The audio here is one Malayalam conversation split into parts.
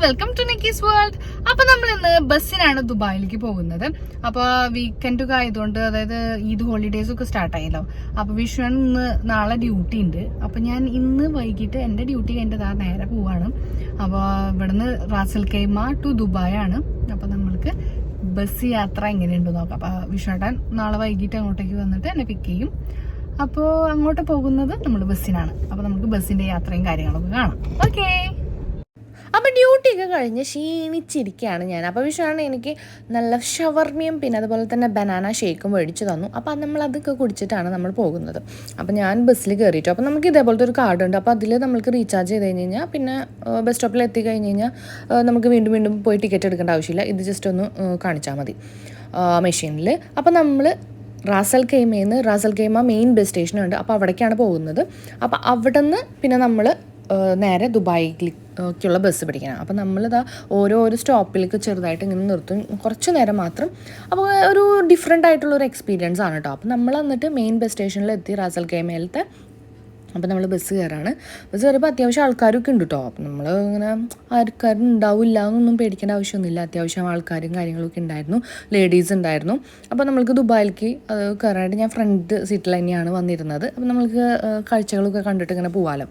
Welcome to Nikki's world. അപ്പൊ നമ്മൾ ഇന്ന് ബസ്സിനാണ് ദുബായിലേക്ക് പോകുന്നത്. അപ്പൊ വീക്കെൻഡൊക്കെ ആയതുകൊണ്ട്, അതായത് ഈദ് ഹോളിഡേസ് ഒക്കെ സ്റ്റാർട്ട് ആയല്ലോ. അപ്പൊ വിഷുവിന് ഇന്ന് നാളെ ഡ്യൂട്ടി ഉണ്ട്. അപ്പൊ ഞാൻ ഇന്ന് വൈകിട്ട് എന്റെ ഡ്യൂട്ടി കഴിഞ്ഞിട്ട് നേരെ പോവാണ്. അപ്പൊ ഇവിടുന്ന് റാസൽ കൈമ ടു ദുബായ് ആണ്. അപ്പൊ നമ്മൾക്ക് ബസ് യാത്ര എങ്ങനെയുണ്ട് നോക്കാം. അപ്പൊ വിഷുവേട്ടൻ നാളെ വൈകിട്ട് അങ്ങോട്ടേക്ക് വന്നിട്ട് എന്നെ പിക്ക് ചെയ്യും. അപ്പോൾ അങ്ങോട്ട് പോകുന്നത് നമ്മൾ ബസ്സിനാണ്. അപ്പൊ നമുക്ക് ബസ്സിന്റെ യാത്രയും കാര്യങ്ങളൊക്കെ കാണാം. ഓക്കേ. അപ്പോൾ ഡ്യൂട്ടിയൊക്കെ കഴിഞ്ഞ് ക്ഷീണിച്ചിരിക്കുകയാണ് ഞാൻ. അപ്പോൾ വിഷയമാണ് എനിക്ക് നല്ല ഷവർമയും പിന്നെ അതുപോലെ തന്നെ ബനാന ഷേക്കും മേടിച്ച് തന്നു. അപ്പോൾ നമ്മൾ അതൊക്കെ കുടിച്ചിട്ടാണ് നമ്മൾ പോകുന്നത്. അപ്പോൾ ഞാൻ ബസ്സിൽ കയറിയിട്ടു. അപ്പോൾ നമുക്ക് ഇതേപോലത്തെ ഒരു കാർഡ് ഉണ്ട്. അപ്പോൾ അതിൽ നമുക്ക് റീചാർജ് ചെയ്ത് കഴിഞ്ഞ് കഴിഞ്ഞാൽ പിന്നെ ബസ് സ്റ്റോപ്പിൽ എത്തിക്കഴിഞ്ഞ് കഴിഞ്ഞാൽ നമുക്ക് വീണ്ടും വീണ്ടും പോയി ടിക്കറ്റ് എടുക്കേണ്ട ആവശ്യമില്ല. ഇത് ജസ്റ്റ് ഒന്ന് കാണിച്ചാൽ മതി മെഷീനിൽ. അപ്പോൾ നമ്മൾ റാസൽ കൈമ മെയിൻ ബസ് സ്റ്റേഷനുണ്ട്. അപ്പോൾ അവിടേക്കാണ് പോകുന്നത്. അപ്പോൾ അവിടെ നിന്ന് പിന്നെ നമ്മൾ നേരെ ദുബായിലേക്കുള്ള ബസ് പിടിക്കണം. അപ്പോൾ നമ്മളിതാ ഓരോ സ്റ്റോപ്പിലേക്ക് ചെറുതായിട്ട് ഇങ്ങനെ നിർത്തും, കുറച്ച് നേരം മാത്രം. അപ്പോൾ ഒരു ഡിഫറെൻ്റ് ആയിട്ടുള്ളൊരു എക്സ്പീരിയൻസ് ആണ് കേട്ടോ. അപ്പോൾ നമ്മൾ എന്നിട്ട് മെയിൻ ബസ് സ്റ്റേഷനിലെത്തി റാസൽ കൈമയിലത്തെ. അപ്പോൾ നമ്മൾ ബസ് കയറാണ്. ബസ് കയറിയപ്പോൾ അത്യാവശ്യം ആൾക്കാരൊക്കെ ഉണ്ട് കേട്ടോ. അപ്പോൾ നമ്മൾ ഇങ്ങനെ ആൾക്കാരുണ്ടാവില്ല എന്നൊന്നും പേടിക്കേണ്ട ആവശ്യമൊന്നുമില്ല. അത്യാവശ്യം ആൾക്കാരും കാര്യങ്ങളൊക്കെ ഉണ്ടായിരുന്നു, ലേഡീസ് ഉണ്ടായിരുന്നു. അപ്പോൾ നമ്മൾക്ക് ദുബായിലേക്ക് കയറാനായിട്ട് ഞാൻ ഫ്രണ്ട് സീറ്റിൽ തന്നെയാണ് വന്നിരുന്നത്. അപ്പോൾ നമ്മൾക്ക് കാഴ്ചകളൊക്കെ കണ്ടിട്ട് ഇങ്ങനെ പോകാമല്ലോ.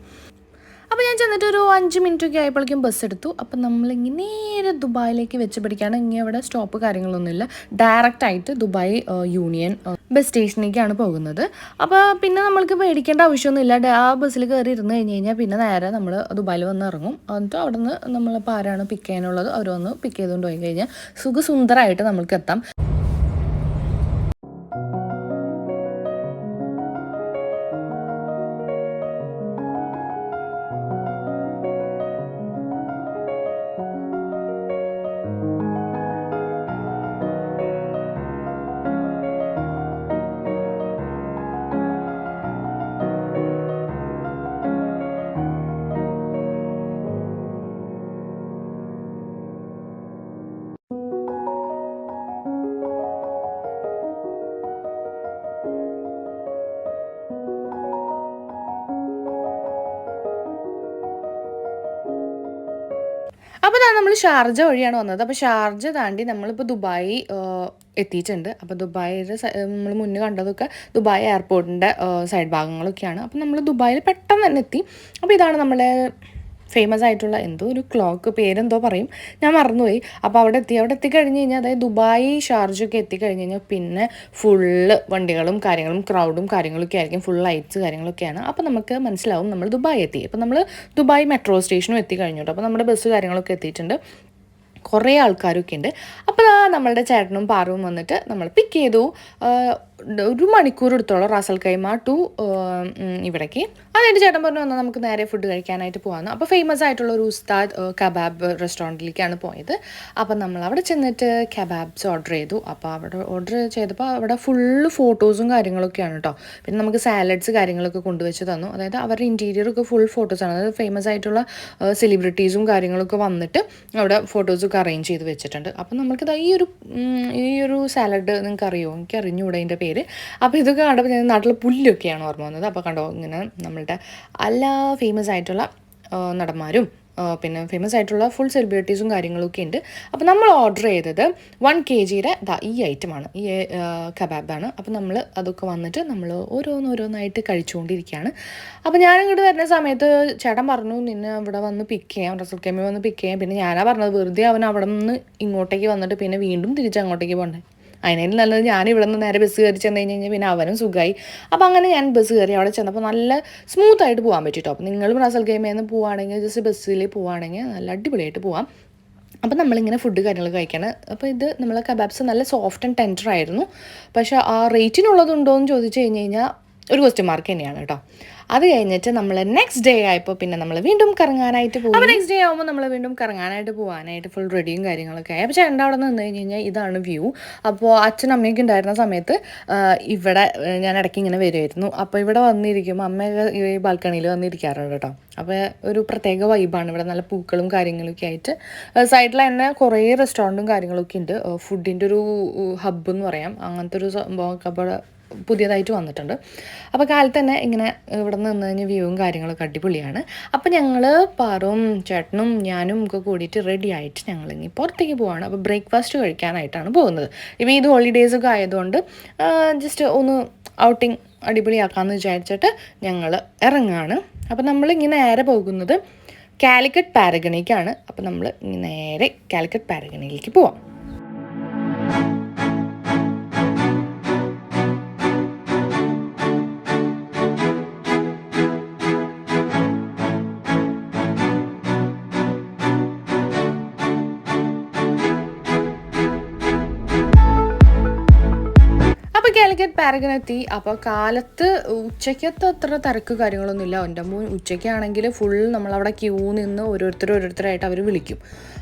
അപ്പോൾ ഞാൻ ചെന്നിട്ട് ഒരു 5 മിനിറ്റൊക്കെ ആയപ്പോഴേക്കും ബസ് എടുത്തു. അപ്പം നമ്മളിങ്ങനെ നേരെ ദുബായിലേക്ക് വെച്ച് പിടിക്കുകയാണ്. ഇങ്ങനെ ഇവിടെ സ്റ്റോപ്പ് കാര്യങ്ങളൊന്നുമില്ല. ഡയറക്റ്റ് ആയിട്ട് ദുബായ് യൂണിയൻ ബസ് സ്റ്റേഷനിലേക്കാണ് പോകുന്നത്. അപ്പോൾ പിന്നെ നമ്മൾക്ക് പേടിക്കേണ്ട ആവശ്യമൊന്നുമില്ല. ആ ബസ്സിൽ കയറി ഇരുന്ന് കഴിഞ്ഞ് കഴിഞ്ഞാൽ പിന്നെ നേരെ നമ്മൾ ദുബായിൽ വന്ന് ഇറങ്ങും. എന്നിട്ട് അവിടെ നിന്ന് നമ്മളിപ്പോൾ ആരാണ് പിക്ക് ചെയ്യാനുള്ളത് അവർ വന്ന് പിക്ക് ചെയ്തുകൊണ്ട് പോയി കഴിഞ്ഞാൽ സുഖസുന്ദരമായിട്ട് നമ്മൾക്ക് എത്താം. അപ്പോൾ നമ്മൾ ഷാർജ വഴിയാണ് വന്നത്. അപ്പോൾ ഷാർജ താണ്ടി നമ്മളിപ്പോൾ ദുബായ് എത്തിയിട്ടുണ്ട്. അപ്പോൾ ദുബായിയുടെ നമ്മൾ മുന്നേ കണ്ടതൊക്കെ ദുബായ് എയർപോർട്ടിൻ്റെ സൈഡ് ഭാഗങ്ങളൊക്കെയാണ്. അപ്പോൾ നമ്മൾ ദുബായിൽ പെട്ടെന്ന് തന്നെ എത്തി. അപ്പോൾ ഇതാണ് നമ്മളെ ഫേമസ് ആയിട്ടുള്ള എന്തോ ഒരു ക്ലോക്ക്, പേരെന്തോ പറയും, ഞാൻ മറന്നുപോയി. അപ്പോൾ അവിടെ എത്തിക്കഴിഞ്ഞ് കഴിഞ്ഞാൽ, അതായത് ദുബായ് ഷാർജൊക്കെ എത്തിക്കഴിഞ്ഞ് കഴിഞ്ഞാൽ പിന്നെ ഫുള്ള് വണ്ടികളും കാര്യങ്ങളും ക്രൗഡും കാര്യങ്ങളൊക്കെ ആയിരിക്കും. ഫുൾ ലൈറ്റ്സ് കാര്യങ്ങളൊക്കെയാണ്. അപ്പോൾ നമുക്ക് മനസ്സിലാവും നമ്മൾ ദുബായ് എത്തി. അപ്പോൾ നമ്മൾ ദുബായ് മെട്രോ സ്റ്റേഷനും എത്തിക്കഴിഞ്ഞു. അപ്പോൾ നമ്മുടെ ബസ് കാര്യങ്ങളൊക്കെ എത്തിയിട്ടുണ്ട്. കുറേ ആൾക്കാരൊക്കെ ഉണ്ട്. അപ്പോൾ നമ്മളുടെ ചേട്ടനും പാറുവും വന്നിട്ട് നമ്മൾ പിക്ക് ചെയ്തു. 1 മണിക്കൂർ എടുത്തോളം റാസൽ കൈമ ടു ഇവിടേക്ക്. അതെൻ്റെ ചേട്ടൻ പറഞ്ഞു വന്നാൽ നമുക്ക് നേരെ ഫുഡ് കഴിക്കാനായിട്ട് പോകാമെന്ന്. അപ്പോൾ ഫേമസ് ആയിട്ടുള്ള ഒരു ഉസ്താദ് കബാബ് റെസ്റ്റോറൻറ്റിലേക്കാണ് പോയത്. അപ്പം നമ്മൾ അവിടെ ചെന്നിട്ട് കബാബ്സ് ഓർഡർ ചെയ്തു. അപ്പോൾ അവിടെ ഓർഡർ ചെയ്തപ്പോൾ അവിടെ ഫുള്ള് ഫോട്ടോസും കാര്യങ്ങളൊക്കെയാണ് കേട്ടോ. പിന്നെ നമുക്ക് സാലഡ്സ് കാര്യങ്ങളൊക്കെ കൊണ്ടുവച്ച് തന്നു. അതായത് അവരുടെ ഇൻറ്റീരിയറൊക്കെ ഫുൾ ഫോട്ടോസാണ്. അതായത് ഫേമസ് ആയിട്ടുള്ള സെലിബ്രിറ്റീസും കാര്യങ്ങളൊക്കെ വന്നിട്ട് അവിടെ ഫോട്ടോസൊക്കെ അറേഞ്ച് ചെയ്ത് വെച്ചിട്ടുണ്ട്. അപ്പം നമുക്കിത് ഈ ഒരു സാലഡ് നിങ്ങൾക്ക് അറിയുമോ? എനിക്ക് അറിഞ്ഞുകൂടെ അതിൻ്റെ പേര്. അപ്പോൾ ഇതൊക്കെ കണ്ടപ്പോൾ ഞാൻ നാട്ടിലെ പുല്ലൊക്കെയാണ് ഓർമ്മ വന്നത്. അപ്പോൾ കണ്ടോ ഇങ്ങനെ നമ്മളുടെ എല്ലാ ഫേമസ് ആയിട്ടുള്ള നടന്മാരും പിന്നെ ഫേമസ് ആയിട്ടുള്ള ഫുൾ സെലിബ്രിറ്റീസും കാര്യങ്ങളൊക്കെ ഉണ്ട്. അപ്പോൾ നമ്മൾ ഓർഡർ ചെയ്തത് 1 kg ഈ ഐറ്റമാണ്, ഈ കബാബാണ്. അപ്പോൾ നമ്മൾ അതൊക്കെ വന്നിട്ട് നമ്മൾ ഓരോന്നായിട്ട് കഴിച്ചുകൊണ്ടിരിക്കുകയാണ്. അപ്പോൾ ഞാനിങ്ങോട്ട് വരുന്ന സമയത്ത് ചേട്ടൻ പറഞ്ഞു നിന്നെ ഇവിടെ വന്ന് പിക്ക് ചെയ്യാം, റസൽ കൈമ വന്ന് പിക്ക് ചെയ്യാം. പിന്നെ ഞാനാ പറഞ്ഞത് വെറുതെ അവൻ അവിടെ നിന്ന് ഇങ്ങോട്ടേക്ക് വന്നിട്ട് പിന്നെ വീണ്ടും തിരിച്ച് അങ്ങോട്ടേക്ക് പോകണ്ടേ, അതിനേലും നല്ലത് ഞാൻ ഇവിടെ നിന്ന് നേരെ ബസ് കയറി ചെന്ന് കഴിഞ്ഞ് കഴിഞ്ഞാൽ പിന്നെ അവനും സുഖമായി. അപ്പോൾ അങ്ങനെ ഞാൻ ബസ് കയറി അവിടെ ചെന്നപ്പോൾ നല്ല സ്മൂത്തായിട്ട് പോകാൻ പറ്റിട്ടോ. അപ്പോൾ നിങ്ങളും റാസൽ കൈമയിൽ നിന്ന് പോവുകയാണെങ്കിൽ ജസ്റ്റ് ബസ്സിൽ പോവുകയാണെങ്കിൽ നല്ല അടിപൊളിയായിട്ട് പോവാം. അപ്പോൾ നമ്മളിങ്ങനെ ഫുഡ് കാര്യങ്ങൾ കഴിക്കണം. അപ്പോൾ ഇത് നമ്മളെ കബാബ്സ് നല്ല സോഫ്റ്റ് ആൻഡ് ടെൻഡർ ആയിരുന്നു. പക്ഷേ ആ റേറ്റിനുള്ളതുണ്ടോ എന്ന് ചോദിച്ചു കഴിഞ്ഞ് കഴിഞ്ഞാൽ ഒരു ക്വസ്റ്റ്യൻ മാർക്ക് തന്നെയാണ് കേട്ടോ. അത് കഴിഞ്ഞിട്ട് നമ്മൾ നെക്സ്റ്റ് ഡേ ആയപ്പോൾ പിന്നെ നമ്മൾ വീണ്ടും കറങ്ങാനായിട്ട് പോകും. അപ്പോൾ നെക്സ്റ്റ് ഡേ ആകുമ്പോൾ നമ്മൾ വീണ്ടും കറങ്ങാനായിട്ട് പോകാനായിട്ട് ഫുൾ റെഡിയും കാര്യങ്ങളൊക്കെ ആയി. അപ്പോൾ ചേട്ടൻ അവിടെ നിന്ന് കഴിഞ്ഞ് കഴിഞ്ഞാൽ ഇതാണ് വ്യൂ. അപ്പോൾ അച്ഛനും അമ്മയൊക്കെ ഉണ്ടായിരുന്ന സമയത്ത് ഇവിടെ ഞാൻ ഇടയ്ക്ക് ഇങ്ങനെ വരുമായിരുന്നു. അപ്പോൾ ഇവിടെ വന്നിരിക്കുമ്പോൾ അമ്മയൊക്കെ ഈ ബാൽക്കണിയിൽ വന്നിരിക്കാറുണ്ട് കേട്ടോ. അപ്പോൾ ഒരു പ്രത്യേക വൈബാണ് ഇവിടെ. നല്ല പൂക്കളും കാര്യങ്ങളൊക്കെ ആയിട്ട് സൈഡിൽ തന്നെ കുറേ റെസ്റ്റോറൻറ്റും കാര്യങ്ങളൊക്കെ ഉണ്ട്. ഫുഡിൻ്റെ ഒരു ഹബ്ബ് എന്ന് പറയാം. അങ്ങനത്തെ ഒരു സംഭവമൊക്കെ അവിടെ പുതിയതായിട്ട് വന്നിട്ടുണ്ട്. അപ്പോൾ കാലത്ത് തന്നെ ഇങ്ങനെ ഇവിടെ നിന്ന് കഴിഞ്ഞാൽ വ്യൂവും കാര്യങ്ങളൊക്കെ അടിപൊളിയാണ്. അപ്പോൾ ഞങ്ങൾ പാറും ചേട്ടനും ഞാനും ഒക്കെ കൂടിയിട്ട് റെഡി ആയിട്ട് ഞങ്ങളിങ്ങനെ പുറത്തേക്ക് പോവാണ്. അപ്പോൾ ബ്രേക്ക്ഫാസ്റ്റ് കഴിക്കാനായിട്ടാണ് പോകുന്നത്. ഇപ്പോൾ ഇത് ഹോളിഡേയ്സൊക്കെ ആയതുകൊണ്ട് ജസ്റ്റ് ഒന്ന് ഔട്ടിങ് അടിപൊളിയാക്കാമെന്ന് വിചാരിച്ചിട്ട് ഞങ്ങൾ ഇറങ്ങുകയാണ്. അപ്പോൾ നമ്മളിങ്ങനെ നേരെ പോകുന്നത് കാലിക്കറ്റ് പാരഗണിക്കാണ്. അപ്പോൾ നമ്മൾ നേരെ കാലിക്കറ്റ് പാരഗണിയിലേക്ക് പോവാം. കാലിക്കറ്റ് പാരഗൺ എത്തി. അപ്പോൾ കാലത്ത് ഉച്ചയ്ക്കത്തെ അത്ര തിരക്ക് കാര്യങ്ങളൊന്നുമില്ല. എൻ്റെ അമ്മ ഉച്ചയ്ക്കാണെങ്കിൽ ഫുൾ നമ്മളവിടെ ക്യൂ നിന്ന് ഓരോരുത്തരായിട്ട് അവർ വിളിക്കും.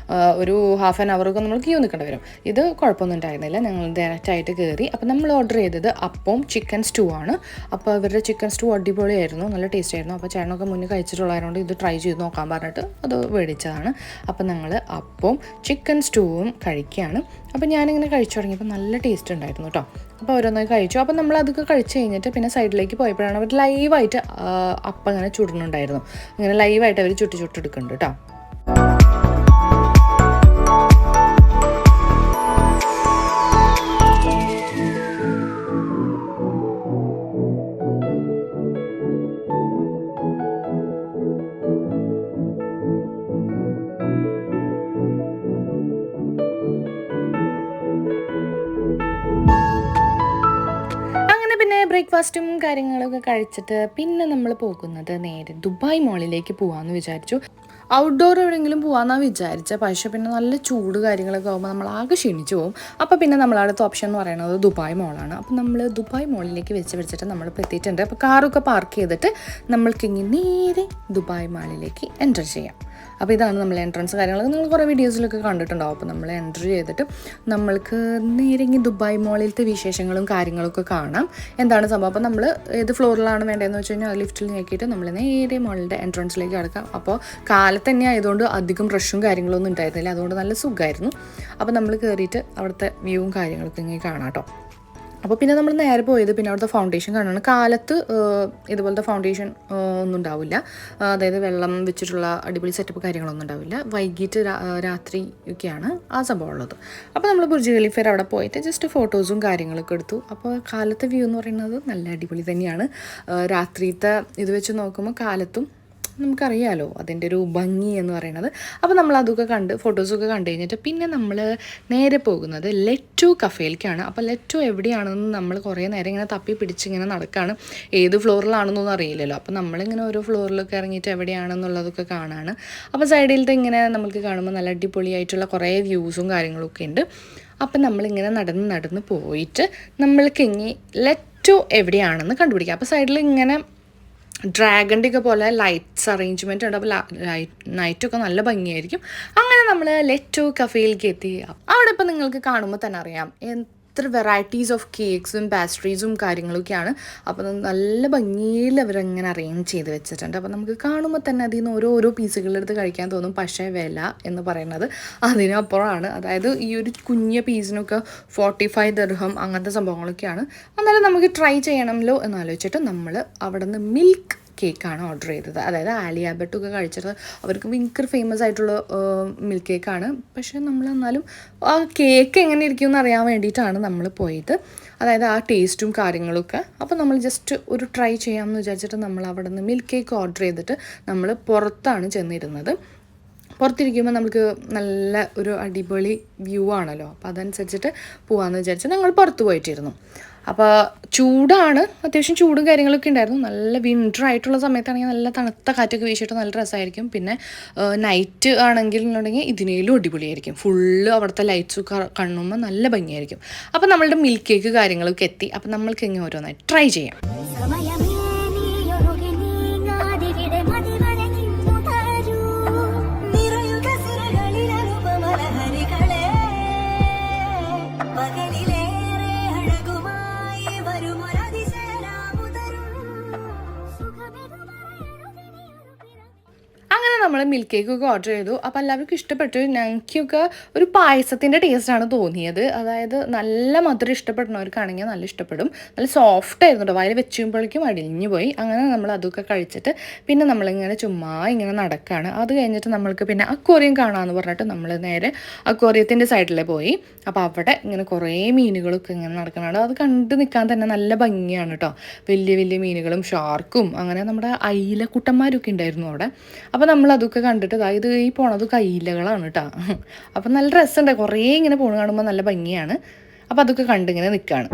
ഒരു ഹാഫ് ആൻ അവറൊക്കെ നമ്മൾ ക്യൂ നിൽക്കേണ്ടി വരും. ഇത് കുഴപ്പമൊന്നും ഉണ്ടായിരുന്നില്ല. ഞങ്ങൾ ഡയറക്റ്റായിട്ട് കയറി. അപ്പോൾ നമ്മൾ ഓർഡർ ചെയ്തത് അപ്പവും ചിക്കൻ സ്റ്റൂ ആണ്. അപ്പോൾ അവരുടെ ചിക്കൻ സ്റ്റൂ അടിപൊളിയായിരുന്നു, നല്ല ടേസ്റ്റ് ആയിരുന്നു. അപ്പോൾ ചേട്ടനൊക്കെ മുന്നേ കഴിച്ചിട്ടുള്ളതുകൊണ്ട് ഇത് ട്രൈ ചെയ്ത് നോക്കാൻ പറഞ്ഞിട്ട് അത് മേടിച്ചതാണ്. അപ്പോൾ ഞങ്ങൾ അപ്പവും ചിക്കൻ സ്റ്റൂവും കഴിക്കുകയാണ്. അപ്പോൾ ഞാനിങ്ങനെ കഴിച്ചു തുടങ്ങിയപ്പോൾ നല്ല ടേസ്റ്റ് ഉണ്ടായിരുന്നു കേട്ടോ. അപ്പോൾ ഓരോന്നൊക്കെ കഴിച്ചു. അപ്പോൾ നമ്മൾ അതൊക്കെ കഴിച്ച് കഴിഞ്ഞിട്ട് പിന്നെ സൈഡിലേക്ക് പോയപ്പോഴാണ് അവർ ലൈവായിട്ട് അപ്പം അങ്ങനെ ചുടുന്നുണ്ടായിരുന്നു. അങ്ങനെ ലൈവായിട്ട് അവർ ചുട്ടെടുക്കുന്നുണ്ട് കേട്ടോ. ബ്രേക്ക്ഫാസ്റ്റും കാര്യങ്ങളൊക്കെ കഴിച്ചിട്ട് പിന്നെ നമ്മൾ പോകുന്നത് നേരെ ദുബായ് മോളിലേക്ക് പോകാമെന്ന് വിചാരിച്ചു. ഔട്ട്ഡോർ എവിടെയെങ്കിലും പോകാമെന്നാണ് വിചാരിച്ചത്. പക്ഷേ പിന്നെ നല്ല ചൂട് കാര്യങ്ങളൊക്കെ ആകുമ്പോൾ നമ്മൾ ആകെ ക്ഷീണിച്ചു പോകും. അപ്പോൾ പിന്നെ നമ്മളടുത്ത ഓപ്ഷൻ എന്ന് പറയുന്നത് ദുബായ് മോളാണ്. അപ്പോൾ നമ്മൾ ദുബായ് മോളിലേക്ക് വെച്ചിട്ട് നമ്മളിപ്പോൾ എത്തിയിട്ടുണ്ട്. അപ്പോൾ കാറൊക്കെ പാർക്ക് ചെയ്തിട്ട് നമ്മൾക്കിങ്ങനെ നേരെ ദുബായ് മാളിലേക്ക് എൻ്റർ ചെയ്യാം. അപ്പോൾ ഇതാണ് നമ്മൾ എൻട്രൻസ് കാര്യങ്ങളൊക്കെ നിങ്ങൾ കുറേ വീഡിയോസിലൊക്കെ കണ്ടിട്ടുണ്ടാവും. അപ്പോൾ നമ്മൾ എൻ്റർ ചെയ്തിട്ട് നമ്മൾക്ക് നേരെ ഇങ്ങനെ ദുബായ് മോളിലത്തെ വിശേഷങ്ങളും കാര്യങ്ങളൊക്കെ കാണാം. എന്താണ് സംഭവം, അപ്പോൾ നമ്മൾ ഏത് ഫ്ലോറിലാണ് വേണ്ടതെന്ന് വെച്ച് കഴിഞ്ഞാൽ ലിഫ്റ്റിൽ നോക്കിയിട്ട് നമ്മൾ നേരെ മോളിൻ്റെ എൻട്രൻസിലേക്ക് കിടക്കാം. അപ്പോൾ കാലത്ത് തന്നെ ആയതുകൊണ്ട് അധികം റഷും കാര്യങ്ങളൊന്നും ഉണ്ടായിരുന്നില്ല, അതുകൊണ്ട് നല്ല സുഖമായിരുന്നു. അപ്പോൾ നമ്മൾ കയറിയിട്ട് അവിടുത്തെ വ്യൂവും കാര്യങ്ങളൊക്കെ ഇങ്ങനെ കാണാം കേട്ടോ. അപ്പോൾ പിന്നെ നമ്മൾ നേരെ പോയത് പിന്നെ അവിടുത്തെ ഫൗണ്ടേഷൻ കാണാണ്. കാലത്ത് ഇതുപോലത്തെ ഫൗണ്ടേഷൻ ഒന്നും ഉണ്ടാവില്ല, അതായത് വെള്ളം വെച്ചിട്ടുള്ള അടിപൊളി സെറ്റപ്പ് കാര്യങ്ങളൊന്നും ഉണ്ടാവില്ല. വൈകിട്ട് രാത്രി ഒക്കെയാണ് ആ സംഭവം ഉള്ളത്. അപ്പോൾ നമ്മൾ ബുർജ് ഖലീഫ അവിടെ പോയിട്ട് ജസ്റ്റ് ഫോട്ടോസും കാര്യങ്ങളൊക്കെ എടുത്തു. അപ്പോൾ കാലത്തെ വ്യൂ എന്ന് പറയുന്നത് നല്ല അടിപൊളി തന്നെയാണ്. രാത്രിത്തെ ഇത് വെച്ച് നോക്കുമ്പോൾ കാലത്തും നമുക്കറിയാമല്ലോ അതിൻ്റെ ഒരു ഭംഗി എന്ന് പറയുന്നത്. അപ്പോൾ നമ്മൾ അതൊക്കെ കണ്ട് ഫോട്ടോസൊക്കെ കണ്ടു കഴിഞ്ഞിട്ട് പിന്നെ നമ്മൾ നേരെ പോകുന്നത് ലെറ്റു കഫേയിലേക്കാണ്. അപ്പോൾ ലെറ്റു എവിടെയാണെന്ന് നമ്മൾ കുറേ നേരം ഇങ്ങനെ തപ്പി പിടിച്ചിങ്ങനെ നടക്കുകയാണ്. ഏത് ഫ്ലോറിലാണെന്നൊന്നും അറിയില്ലല്ലോ. അപ്പോൾ നമ്മളിങ്ങനെ ഓരോ ഫ്ലോറിലൊക്കെ ഇറങ്ങിയിട്ട് എവിടെയാണെന്നുള്ളതൊക്കെ കാണാണ്. അപ്പോൾ സൈഡിലത്തെ ഇങ്ങനെ നമുക്ക് കാണുമ്പോൾ നല്ല അടിപൊളിയായിട്ടുള്ള കുറേ വ്യൂസും കാര്യങ്ങളൊക്കെ ഉണ്ട്. അപ്പം നമ്മളിങ്ങനെ നടന്ന് പോയിട്ട് നമ്മൾക്ക് ഇനി ലെറ്റു എവിടെയാണെന്ന് കണ്ടുപിടിക്കാം. അപ്പോൾ സൈഡിൽ ഇങ്ങനെ ഡ്രാഗണിൻ്റെ ഒക്കെ പോലെ ലൈറ്റ്സ് അറേഞ്ച്മെൻറ്റ് ഉണ്ട്. അപ്പോൾ നൈറ്റൊക്കെ നല്ല ഭംഗിയായിരിക്കും. അങ്ങനെ നമ്മൾ ലെറ്റു കഫേയിലേക്ക് എത്തി. അവിടെ ഇപ്പോൾ നിങ്ങൾക്ക് കാണുമ്പോൾ തന്നെ അറിയാം എത്ര വെറൈറ്റീസ് ഓഫ് കേക്ക്സും പാസ്ട്രീസും കാര്യങ്ങളൊക്കെയാണ്. അപ്പോൾ നല്ല ഭംഗിയിൽ അവരങ്ങനെ അറേഞ്ച് ചെയ്ത് വെച്ചിട്ടുണ്ട്. അപ്പോൾ നമുക്ക് കാണുമ്പോൾ തന്നെ അതിൽ നിന്ന് ഓരോ പീസുകളെടുത്ത് കഴിക്കാൻ തോന്നും. പക്ഷേ വില എന്ന് പറയുന്നത് അതിനപ്പുറമാണ്. അതായത് ഈ ഒരു കുഞ്ഞ പീസിനൊക്കെ 45 ദിർഹം അങ്ങനത്തെ സംഭവങ്ങളൊക്കെയാണ്. എന്നാലും നമുക്ക് ട്രൈ ചെയ്യണമല്ലോ എന്നാലോചിച്ചിട്ട് നമ്മൾ അവിടെ നിന്ന് മിൽക്ക് കേക്കാണ് ഓർഡർ ചെയ്തത്. അതായത് ആലിയ ഭട്ടൊക്കെ കഴിച്ചത് അവർക്ക് ഭയങ്കര ഫേമസ് ആയിട്ടുള്ള മിൽക്ക് കേക്കാണ്. പക്ഷേ നമ്മൾ എന്നാലും ആ കേക്ക് എങ്ങനെ ഇരിക്കുമെന്ന് അറിയാൻ വേണ്ടിയിട്ടാണ് നമ്മൾ പോയത്, അതായത് ആ ടേസ്റ്റും കാര്യങ്ങളൊക്കെ. അപ്പോൾ നമ്മൾ ജസ്റ്റ് ഒരു ട്രൈ ചെയ്യാമെന്ന് വിചാരിച്ചിട്ട് നമ്മൾ അവിടെ നിന്ന് മിൽക്ക് കേക്ക് ഓർഡർ ചെയ്തിട്ട് നമ്മൾ പുറത്താണ് ചെന്നിരുന്നത്. പുറത്തിരിക്കുമ്പോൾ നമുക്ക് നല്ല ഒരു അടിപൊളി വ്യൂ ആണല്ലോ. അപ്പോൾ അതനുസരിച്ചിട്ട് പോകാമെന്ന് വിചാരിച്ച് ഞങ്ങൾ പുറത്ത് പോയിട്ടിരുന്നു. അപ്പോൾ ചൂടാണ്, അത്യാവശ്യം ചൂടും കാര്യങ്ങളൊക്കെ ഉണ്ടായിരുന്നു. നല്ല വിൻ്റർ ആയിട്ടുള്ള സമയത്താണെങ്കിൽ നല്ല തണുത്ത കാറ്റൊക്കെ വീശിയിട്ട് നല്ല രസമായിരിക്കും. പിന്നെ നൈറ്റ് ആണെങ്കിൽ എന്നുണ്ടെങ്കിൽ ഇതിനേലും അടിപൊളിയായിരിക്കും. ഫുള്ള് അവിടുത്തെ ലൈറ്റ്സൊക്കെ കാണുമ്പോൾ നല്ല ഭംഗിയായിരിക്കും. അപ്പോൾ നമ്മളുടെ മിൽക്ക് കേക്ക് കാര്യങ്ങളൊക്കെ എത്തി. അപ്പോൾ നമ്മൾക്ക് ഇങ്ങനെ ഓരോന്നായി ട്രൈ ചെയ്യാം. നമ്മൾ മിൽക്ക് കേക്കൊക്കെ ഓർഡർ ചെയ്തു. അപ്പോൾ എല്ലാവർക്കും ഇഷ്ടപ്പെട്ടു. ഞങ്ങൾക്കൊക്കെ ഒരു പായസത്തിൻ്റെ ടേസ്റ്റാണ് തോന്നിയത്. അതായത് നല്ല മധുരം ഇഷ്ടപ്പെടുന്നവർക്കാണെങ്കിൽ നല്ല ഇഷ്ടപ്പെടും. നല്ല സോഫ്റ്റ് ആയിരുന്നു കേട്ടോ. വായിൽ വെച്ചുമ്പോഴേക്കും അടിഞ്ഞു പോയി. അങ്ങനെ നമ്മൾ അതൊക്കെ കഴിച്ചിട്ട് പിന്നെ നമ്മളിങ്ങനെ ചുമ്മാ ഇങ്ങനെ നടക്കുകയാണ്. അത് കഴിഞ്ഞിട്ട് നമ്മൾക്ക് പിന്നെ അക്വേറിയം കാണാമെന്ന് പറഞ്ഞിട്ട് നമ്മൾ നേരെ അക്വേറിയത്തിൻ്റെ സൈഡിൽ പോയി. അപ്പോൾ അവിടെ ഇങ്ങനെ കുറേ മീനുകളൊക്കെ ഇങ്ങനെ നടക്കുന്നുണ്ട്. അത് കണ്ട് നിൽക്കാൻ തന്നെ നല്ല ഭംഗിയാണ് കേട്ടോ. വലിയ വലിയ മീനുകളും ഷാർക്കും അങ്ങനെ നമ്മുടെ അയിലക്കുട്ടന്മാരൊക്കെ ഉണ്ടായിരുന്നു അവിടെ. അപ്പോൾ നമ്മളതൊക്കെ കണ്ടിട്ട് ഇത് ഈ പോണതൊക്കെ അയിലകളാണ് കേട്ടോ. അപ്പം നല്ല രസമുണ്ട്. കുറേ ഇങ്ങനെ പോണ കാണുമ്പോൾ നല്ല ഭംഗിയാണ്. അപ്പോൾ അതൊക്കെ കണ്ടിങ്ങനെ നിൽക്കുകയാണ്.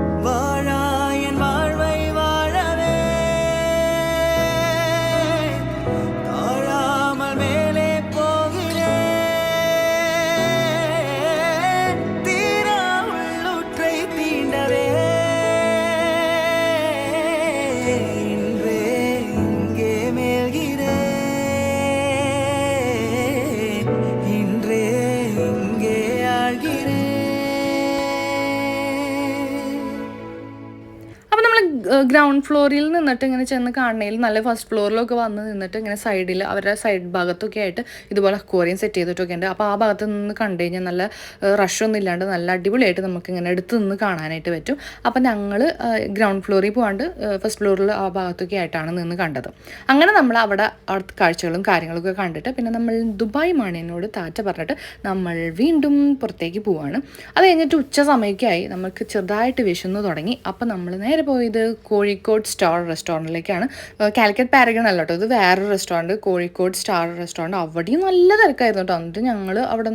ഗ്രൗണ്ട് ഫ്ലോറിൽ നിന്നിട്ട് ഇങ്ങനെ ചെന്ന് കാണണേൽ നല്ല ഫസ്റ്റ് ഫ്ലോറിലൊക്കെ വന്ന് നിന്നിട്ട് ഇങ്ങനെ സൈഡിൽ അവരുടെ സൈഡ് ഭാഗത്തൊക്കെ ആയിട്ട് ഇതുപോലെ അക്വേറിയം സെറ്റ് ചെയ്തിട്ടൊക്കെ ഉണ്ട്. അപ്പോൾ ആ ഭാഗത്ത് നിന്ന് കണ്ടു കഴിഞ്ഞാൽ നല്ല റഷൊന്നും ഇല്ലാണ്ട് നല്ല അടിപൊളിയായിട്ട് നമുക്ക് ഇങ്ങനെ എടുത്ത് നിന്ന് കാണാനായിട്ട് പറ്റും. അപ്പോൾ ഞങ്ങൾ ഗ്രൗണ്ട് ഫ്ലോറിൽ പോകാണ്ട് ഫസ്റ്റ് ഫ്ലോറിൽ ആ ഭാഗത്തൊക്കെ ആയിട്ടാണ് നിന്ന് കണ്ടത്. അങ്ങനെ നമ്മൾ അവിടെ അവിടുത്തെ കാഴ്ചകളും കാര്യങ്ങളൊക്കെ കണ്ടിട്ട് പിന്നെ നമ്മൾ ദുബായ് മാണിയനോട് താറ്റ പറഞ്ഞിട്ട് നമ്മൾ വീണ്ടും പുറത്തേക്ക് പോവാണ്. അത് കഴിഞ്ഞിട്ട് ഉച്ച സമയമൊക്കെ ആയി. നമുക്ക് ചെറുതായിട്ട് വിശന്നു തുടങ്ങി. അപ്പോൾ നമ്മൾ നേരെ പോയത് കോഴിക്കോട് സ്റ്റാർ റെസ്റ്റോറൻറ്റിലേക്കാണ്. കാലിക്കറ്റ് പാരഗൺ അല്ല കേട്ടോ, ഇത് വേറൊരു റെസ്റ്റോറൻറ്റ്, കോഴിക്കോട് സ്റ്റാർ റെസ്റ്റോറൻറ്റ്. അവിടെയും നല്ല തിരക്കായിരുന്നു കേട്ടോ. എന്നിട്ട് ഞങ്ങൾ അവിടെ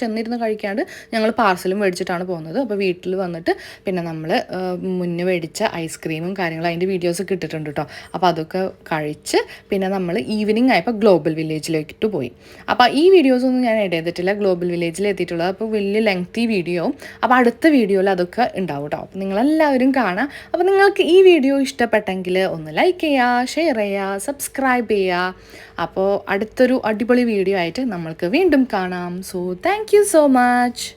ചെന്നിരുന്ന് കഴിക്കാണ്ട് ഞങ്ങൾ പാർസലും മേടിച്ചിട്ടാണ് പോകുന്നത്. അപ്പോൾ വീട്ടിൽ വന്നിട്ട് പിന്നെ നമ്മൾ മുന്നേ മേടിച്ച ഐസ്ക്രീമും കാര്യങ്ങളും അതിൻ്റെ വീഡിയോസൊക്കെ ഇട്ടിട്ടുണ്ട് കേട്ടോ. അപ്പോൾ അതൊക്കെ കഴിച്ച് പിന്നെ നമ്മൾ ഈവനിങ് ആയപ്പോൾ ഗ്ലോബൽ വില്ലേജിലേക്ക് പോയി. അപ്പോൾ ഈ വീഡിയോസൊന്നും ഞാൻ എഡ് ചെയ്തിട്ടില്ല. ഗ്ലോബൽ വില്ലേജിൽ എത്തിയിട്ടുള്ളത് അപ്പോൾ വലിയ ലെങ്തി വീഡിയോ. അപ്പോൾ അടുത്ത വീഡിയോയിൽ അതൊക്കെ ഉണ്ടാവും കേട്ടോ. അപ്പോൾ നിങ്ങളെല്ലാവരും കാണാം. അപ്പോൾ നിങ്ങൾക്ക് ഈ വീഡിയോ ഇഷ്ടപ്പെട്ടെങ്കിൽ ഒന്ന് ലൈക്ക് ചെയ്യുക, ഷെയർ ചെയ്യുക, സബ്സ്ക്രൈബ് ചെയ്യുക. അപ്പോൾ അടുത്തൊരു അടിപൊളി വീഡിയോ ആയിട്ട് നമ്മൾക്ക് വീണ്ടും കാണാം. So thank you so much.